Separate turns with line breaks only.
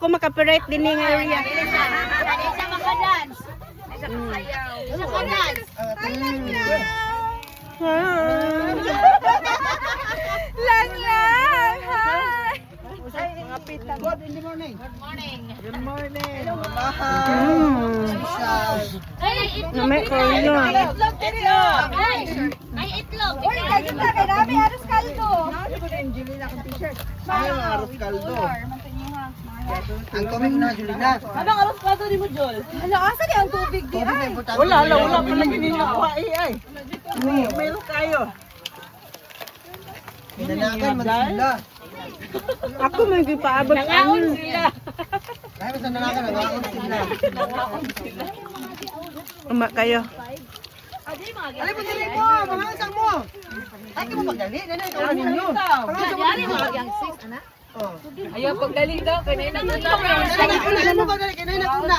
Ko makaperate din nga area.
Isa makadance. Isa makasayaw. Isa makadance.
Lang. Hi.
Mga pita. Good morning.
Good morning.
Good morning.
Namay ko yun.
Itlog. Ay, itlog.
Uy, kayo na, kay Rami, aros kaldo.
Angelina akong t-shirt. Ayaw ang arroz kaldo.
Mantanyihan.
Ang comment na, Angelina.
Anong aros kaldo ni mo, Jol? Hala, asa di ang tubig di ay?
Wala pa lang gininawa ay. Meron kayo. Pinanakan man sila.
Ako may gipaabot
Nangaon sila.
Kaya mas nananakan, nangaon sila.
Uma kayo.
Alay po dali ko, mangansang mo. Ay, ka mo pagdali, nanay ka wala ninyo.
Yari mo yung 6, anak. Ayaw pagdali daw. Kanina na
Nanay na una mo pagdali, kanay na una.